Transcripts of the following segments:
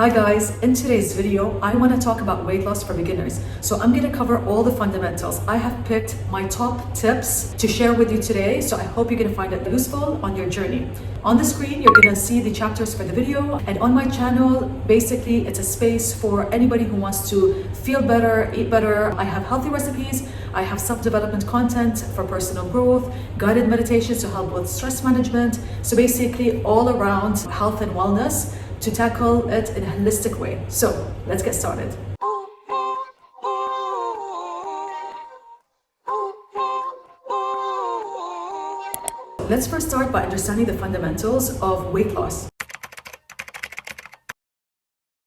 Hi guys, in today's video, I want to talk about weight loss for beginners. So I'm going to cover all the fundamentals. I have picked my top tips to share with you today. So I hope you're going to find it useful on your journey. On the screen, you're going to see the chapters for the video. And on my channel, basically, it's a space for anybody who wants to feel better, eat better. I have healthy recipes. I have self-development content for personal growth, guided meditations to help with stress management. So basically all around health and wellness to tackle it in a holistic way. So let's get started. Let's first start by understanding the fundamentals of weight loss.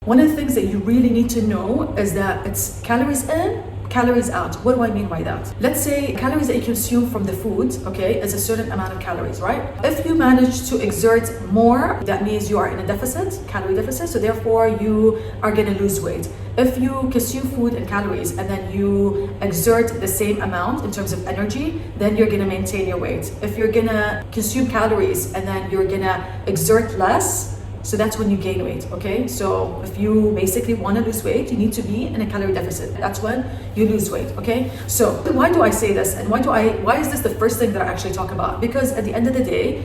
One of the things that you really need to know is that it's calories in, calories out. What do I mean by that? Let's say calories that you consume from the food, okay, is a certain amount of calories, right? If you manage to exert more, that means you are in a deficit, calorie deficit, so therefore you are gonna lose weight. If you consume food and calories and then you exert the same amount in terms of energy, then you're gonna maintain your weight. If you're gonna consume calories and then you're gonna exert less, so that's when you gain weight, okay? So if you basically want to lose weight, you need to be in a calorie deficit. That's when you lose weight, okay? So why do I say this? And why is this the first thing that I actually talk about? Because at the end of the day,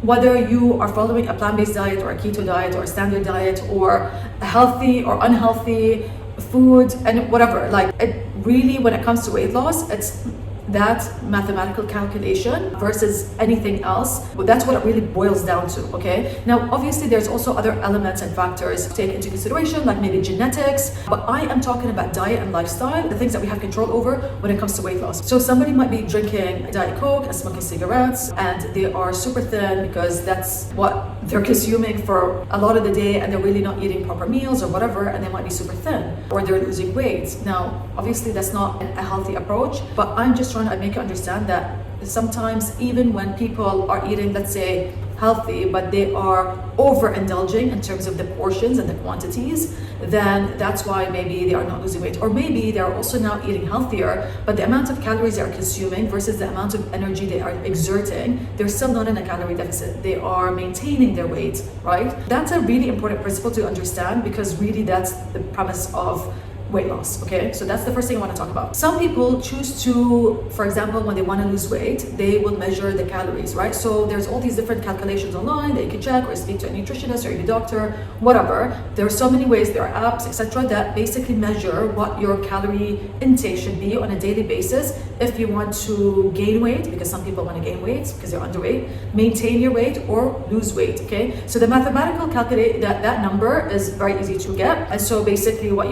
whether you are following a plant-based diet or a keto diet or a standard diet or a healthy or unhealthy food and whatever, like it really, when it comes to weight loss, it's that mathematical calculation versus anything else. That's what it really boils down to, okay? Now, obviously, there's also other elements and factors to take into consideration, like maybe genetics, but I am talking about diet and lifestyle, the things that we have control over when it comes to weight loss. So somebody might be drinking Diet Coke and smoking cigarettes, and they are super thin because that's what they're consuming for a lot of the day, and they're really not eating proper meals or whatever, and they might be super thin, or they're losing weight. Now, obviously, that's not a healthy approach, but I'm just trying to make you understand that sometimes even when people are eating, let's say, healthy, but they are overindulging in terms of the portions and the quantities, then that's why maybe they are not losing weight. Or maybe they are also now eating healthier, but the amount of calories they are consuming versus the amount of energy they are exerting, they're still not in a calorie deficit. They are maintaining their weight, right? That's a really important principle to understand, because really that's the premise of weight loss, okay? So that's the first thing I want to talk about. Some people choose to, for example, when they want to lose weight, they will measure the calories, right? So there's all these different calculations online that you can check, or speak to a nutritionist or your doctor, whatever. There are so many ways, there are apps, etc., that basically measure what your calorie intake should be on a daily basis if you want to gain weight, because some people want to gain weight because they're underweight, maintain your weight, or lose weight, okay? So the mathematical calculate that number is very easy to get, and so basically what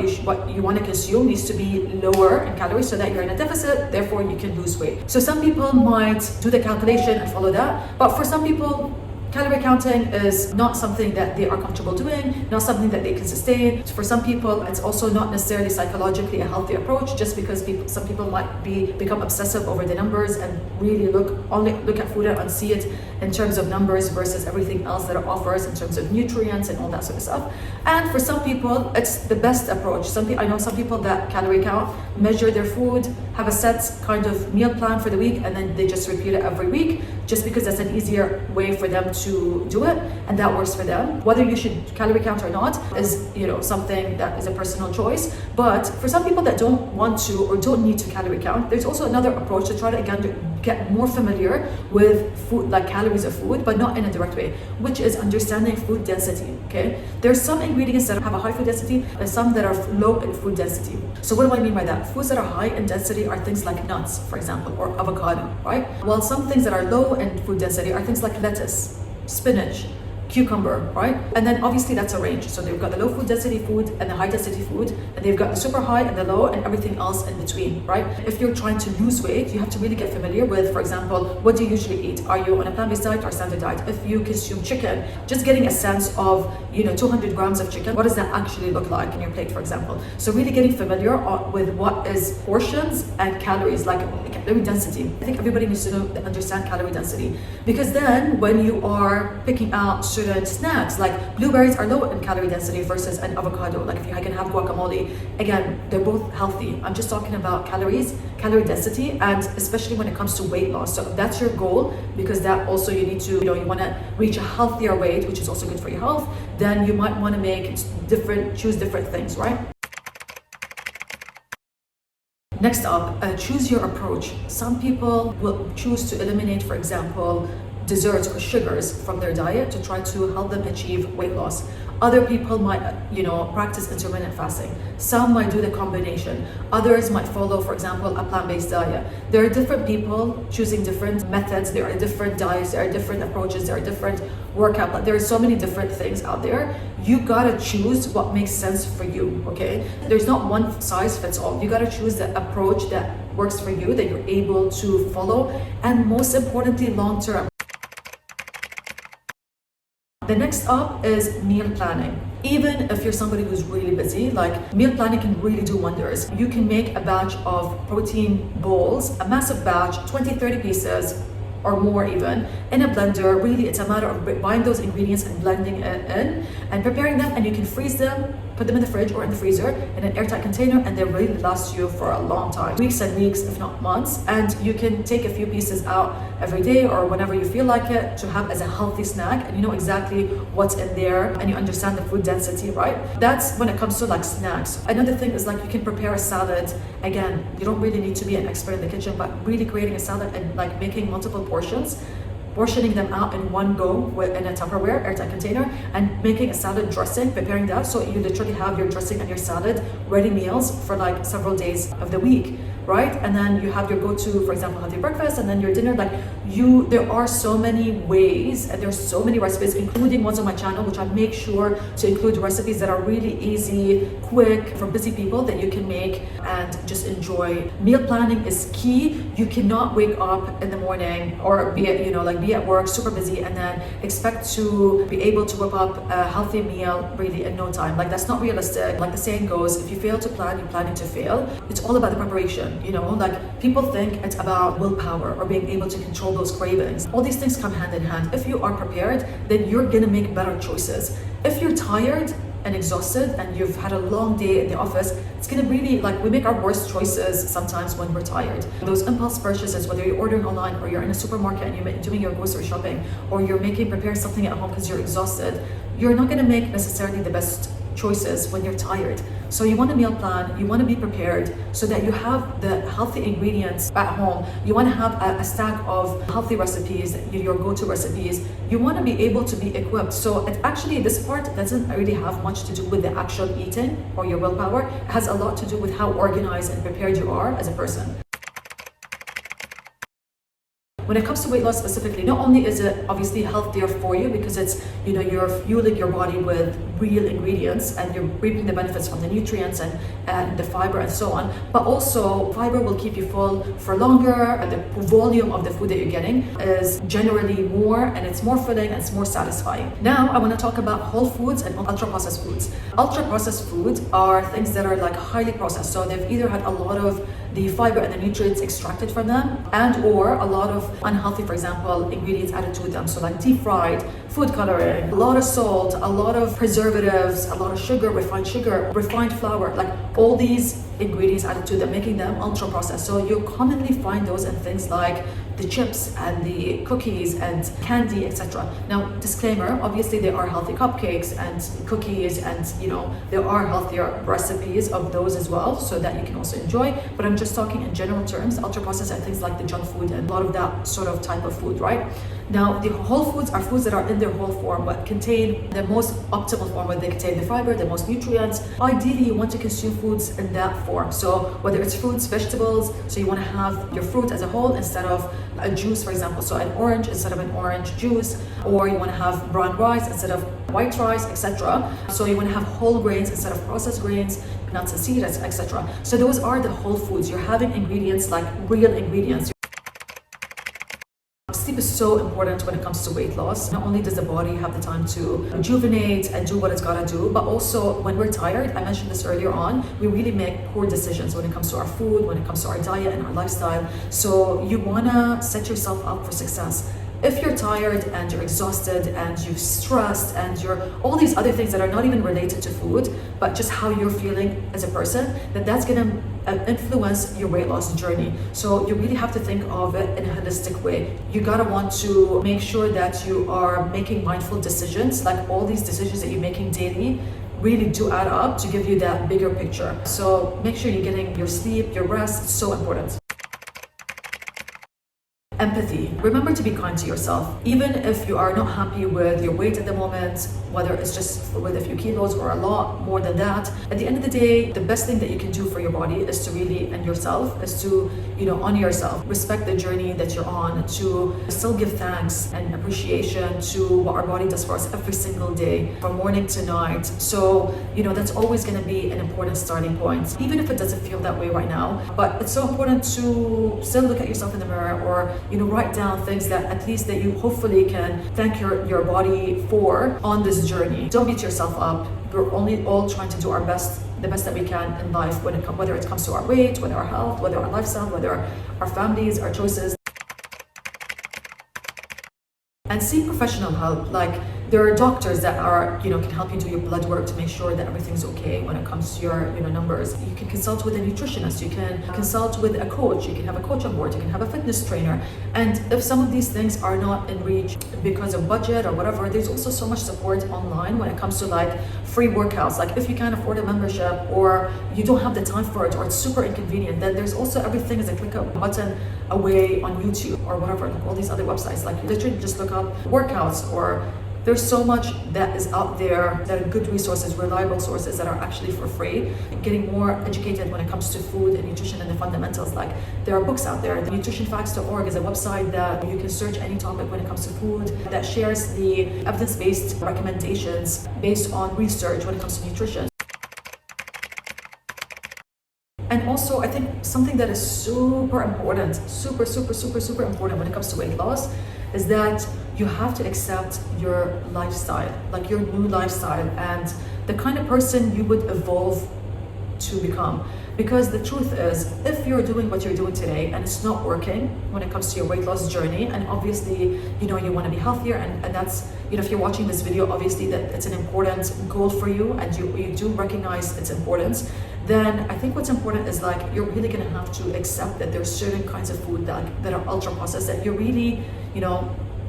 you want to consume needs to be lower in calories so that you're in a deficit, therefore you can lose weight. So some people might do the calculation and follow that, but for some people, calorie counting is not something that they are comfortable doing, not something that they can sustain. For some people, it's also not necessarily psychologically a healthy approach, just because some people might become obsessive over the numbers and really only look at food and see it in terms of numbers versus everything else that it offers in terms of nutrients and all that sort of stuff. And for some people, it's the best approach. I know some people that calorie count, measure their food, have a set kind of meal plan for the week, and then they just repeat it every week, just because that's an easier way for them to do it, and that works for them. Whether you should calorie count or not is, something that is a personal choice. But for some people that don't want to or don't need to calorie count, there's also another approach to try to get more familiar with food, like calories of food, but not in a direct way, which is understanding food density, okay? There's some ingredients that have a high food density and some that are low in food density. So what do I mean by that? Foods that are high in density are things like nuts, for example, or avocado, right? While some things that are low in food density are things like lettuce, spinach, cucumber, right? And then obviously that's a range. So they've got the low food density food and the high density food, and they've got the super high and the low and everything else in between, right? If you're trying to lose weight, you have to really get familiar with, for example, what do you usually eat? Are you on a plant-based diet or standard diet? If you consume chicken, just getting a sense of, 200 grams of chicken, what does that actually look like in your plate, for example? So really getting familiar with what is portions and calories, like calorie density. I think everybody needs to understand calorie density, because then when you are picking out certain certain snacks. Like blueberries are low in calorie density versus an avocado. Like if you can have guacamole, again, they're both healthy. I'm just talking about calories, calorie density, and especially when it comes to weight loss. So that's your goal, because that also you need to, you want to reach a healthier weight, which is also good for your health. Then you might want to choose different things, right? Next up, choose your approach. Some people will choose to eliminate, for example, desserts or sugars from their diet to try to help them achieve weight loss. Other people might, practice intermittent fasting. Some might do the combination. Others might follow, for example, a plant-based diet. There are different people choosing different methods. There are different diets. There are different approaches. There are different workout. There are so many different things out there. You gotta choose what makes sense for you, okay? There's not one size fits all. You gotta choose the approach that works for you, that you're able to follow, and most importantly, long-term. The next up is meal planning. Even if you're somebody who's really busy, like meal planning can really do wonders. You can make a batch of protein bowls, a massive batch, 20, 30 pieces, or more even, in a blender. Really, it's a matter of buying those ingredients and blending it in and preparing them, and you can freeze them, put them in the fridge or in the freezer in an airtight container, and they really last you for a long time, weeks and weeks, if not months. And you can take a few pieces out every day or whenever you feel like it to have as a healthy snack, and you know exactly what's in there and you understand the food density, right? That's when it comes to like snacks. Another thing is like you can prepare a salad. Again, you don't really need to be an expert in the kitchen, but really creating a salad and like making multiple portions, portioning them out in one go in a Tupperware airtight container, and making a salad dressing, preparing that so you literally have your dressing and your salad ready meals for like several days of the week, right? And then you have your go-to, for example, healthy breakfast, and then your dinner. There are so many ways and there's so many recipes, including ones on my channel, which I make sure to include recipes that are really easy, quick, for busy people that you can make and just enjoy. Meal planning is key. You cannot wake up in the morning or be at work super busy and then expect to be able to whip up a healthy meal really in no time. Like that's not realistic. Like the saying goes, if you fail to plan, you're planning to fail. It's all about the preparation. Like people think it's about willpower or being able to control those cravings. All these things come hand in hand. If you are prepared, then you're gonna make better choices. If you're tired and exhausted and you've had a long day in the office, it's gonna really, we make our worst choices sometimes when we're tired. Those impulse purchases, whether you're ordering online or you're in a supermarket and you're doing your grocery shopping, or you're preparing something at home because you're exhausted, you're not gonna make necessarily the best choices when you're tired. So you want to meal plan, you want to be prepared so that you have the healthy ingredients at home. You want to have a stack of healthy recipes, your go-to recipes. You want to be able to be equipped. So this part doesn't really have much to do with the actual eating or your willpower. It has a lot to do with how organized and prepared you are as a person. When it comes to weight loss specifically, not only is it obviously healthier for you because it's, you're fueling your body with real ingredients and you're reaping the benefits from the nutrients and the fiber and so on, but also fiber will keep you full for longer, and the volume of the food that you're getting is generally more, and it's more filling and it's more satisfying. Now I want to talk about whole foods and ultra processed foods. Ultra processed foods are things that are highly processed, so they've either had a lot of the fiber and the nutrients extracted from them, and or a lot of unhealthy, for example, ingredients added to them. So deep fried, food coloring, a lot of salt, a lot of preservatives, a lot of sugar, refined flour, all these ingredients added to them, making them ultra processed. So you commonly find those in things like the chips and the cookies and candy, etc. Now, disclaimer, obviously there are healthy cupcakes and cookies, and there are healthier recipes of those as well, so that you can also enjoy. But I'm just talking in general terms. Ultra processed are things like the junk food and a lot of that sort of type of food, right? Now, the whole foods are foods that are in their whole form, but contain the most optimal form, where they contain the fiber, the most nutrients. Ideally, you want to consume foods in that form. So whether it's fruits, vegetables, so you want to have your fruit as a whole instead of a juice, for example, so an orange instead of an orange juice, or you want to have brown rice instead of white rice, etc. So you want to have whole grains instead of processed grains, nuts and seeds, etc. So those are the whole foods. You're having ingredients, real ingredients. Sleep is so important when it comes to weight loss. Not only does the body have the time to rejuvenate and do what it's got to do, but also when we're tired, I mentioned this earlier on, we really make poor decisions when it comes to our food, when it comes to our diet and our lifestyle. So you want to set yourself up for success. If you're tired and you're exhausted and you're stressed and you're all these other things that are not even related to food, but just how you're feeling as a person, that's gonna influence your weight loss journey. So you really have to think of it in a holistic way. You gotta want to make sure that you are making mindful decisions, like all these decisions that you're making daily really do add up to give you that bigger picture. So make sure you're getting your sleep, your rest. It's so important. Empathy. Remember to be kind to yourself. Even if you are not happy with your weight at the moment, whether it's just with a few kilos or a lot more than that, at the end of the day, the best thing that you can do for your body is to really, and yourself, is to, honor yourself, respect the journey that you're on, to still give thanks and appreciation to what our body does for us every single day, from morning to night. So, that's always going to be an important starting point, even if it doesn't feel that way right now. But it's so important to still look at yourself in the mirror, or write down things that at least that you hopefully can thank your body for on this journey. Don't beat yourself up. We're only all trying to do our best, the best that we can in life, whether it comes to our weight, whether our health, whether our lifestyle, whether our families, our choices. And seek professional help. Like, there are doctors that are, can help you do your blood work to make sure that everything's okay when it comes to your, numbers. You can consult with a nutritionist. You can consult with a coach. You can have a coach on board. You can have a fitness trainer. And if some of these things are not in reach because of budget or whatever, there's also so much support online when it comes to like free workouts. Like, if you can't afford a membership or you don't have the time for it, or it's super inconvenient, then there's also everything is a click of a button away on YouTube or whatever, like all these other websites. Like, literally just look up workouts, or there's so much that is out there that are good resources, reliable sources that are actually for free. Getting more educated when it comes to food and nutrition and the fundamentals. Like, there are books out there. The nutritionfacts.org is a website that you can search any topic when it comes to food, that shares the evidence-based recommendations based on research when it comes to nutrition. And also, I think something that is super important, super important when it comes to weight loss, is that you have to accept your lifestyle, like your new lifestyle, and the kind of person you would evolve to become. Because the truth is, if you're doing what you're doing today and it's not working when it comes to your weight loss journey, and obviously, you want to be healthier, and that's, if you're watching this video, obviously that it's an important goal for you, and you do recognize its importance, then I think what's important is, like, you're really going to have to accept that there's certain kinds of food that are ultra processed that you really,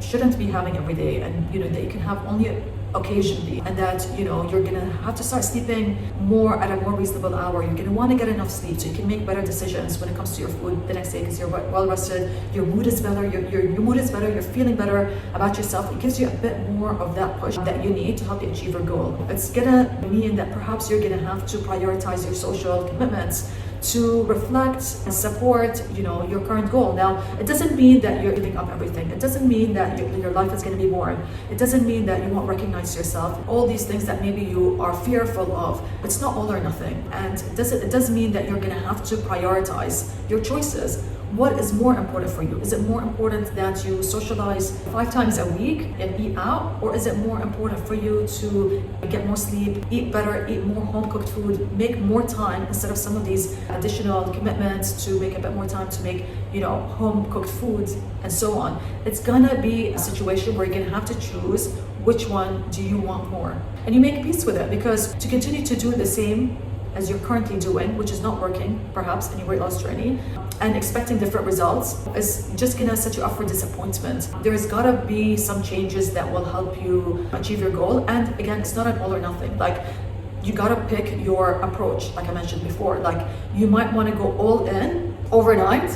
shouldn't be having every day, and that you can have only occasionally, and that you're gonna have to start sleeping more at a more reasonable hour. You're gonna want to get enough sleep so you can make better decisions when it comes to your food the next day, because you're well rested, your mood is better, your mood is better, you're feeling better about yourself. It gives you a bit more of that push that you need to help you achieve your goal. It's gonna mean that perhaps you're gonna have to prioritize your social commitments to reflect and support, your current goal. Now, it doesn't mean that you're giving up everything. It doesn't mean that your life is going to be boring. It doesn't mean that you won't recognize yourself. All these things that maybe you are fearful of, it's not all or nothing. And it does mean that you're going to have to prioritize your choices. What is more important for you? Is it more important that you socialize 5 times a week and eat out? Or is it more important for you to get more sleep, eat better, eat more home-cooked food, make more time instead of some of these additional commitments to make a bit more time to make, home-cooked food and so on? It's gonna be a situation where you're gonna have to choose which one do you want more. And you make peace with it, because to continue to do the same as you're currently doing, which is not working perhaps in your weight loss journey, and expecting different results is just gonna set you up for disappointment. There's gotta be some changes that will help you achieve your goal. And again, it's not an all or nothing. Like, you gotta pick your approach, like I mentioned before. Like, you might want to go all in overnight,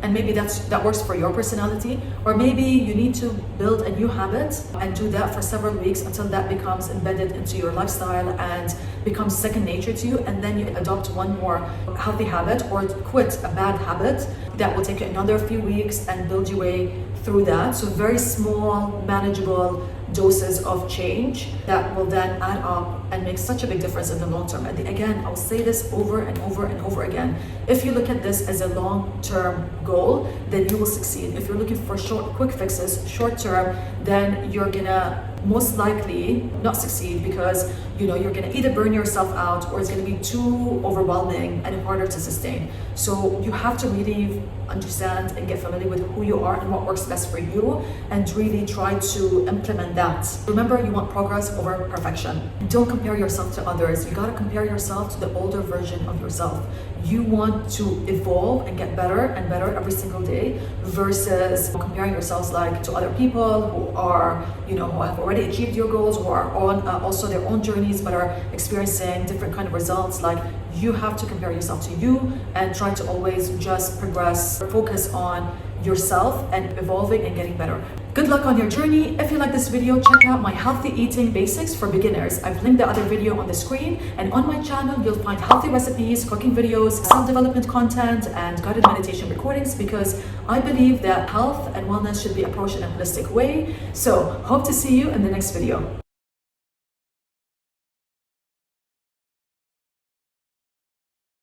and maybe that works for your personality, or maybe you need to build a new habit and do that for several weeks until that becomes embedded into your lifestyle and becomes second nature to you, and then you adopt one more healthy habit or quit a bad habit that will take you another few weeks and build your way through that. So very small, manageable doses of change that will then add up and make such a big difference in the long term. And again, I'll say this over and over and over again. If you look at this as a long-term goal, then you will succeed. If you're looking for quick fixes, short term, then you're gonna most likely not succeed, because you're going to either burn yourself out or it's going to be too overwhelming and harder to sustain. So you have to really understand and get familiar with who you are and what works best for you, and really try to implement that. Remember, you want progress over perfection. Don't compare yourself to others. You got to compare yourself to the older version of yourself. You want to evolve and get better and better every single day, versus comparing yourselves like to other people who are, who have already achieved your goals, who are on also their own journeys, but are experiencing different kind of results. Like, you have to compare yourself to you and try to always just progress, focus on yourself and evolving and getting better. Good luck on your journey. If you like this video, check out my healthy eating basics for beginners. I've linked the other video on the screen, and on my channel you'll find healthy recipes, cooking videos, self-development content, and guided meditation recordings, because I believe that health and wellness should be approached in a holistic way. So hope to see you in the next video.